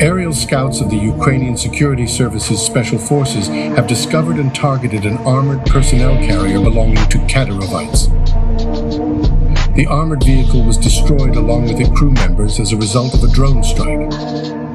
Aerial scouts of the Ukrainian Security Services Special Forces have discovered and targeted an armored personnel carrier belonging to Kadyrovites. The armored vehicle was destroyed along with its crew members as a result of a drone strike.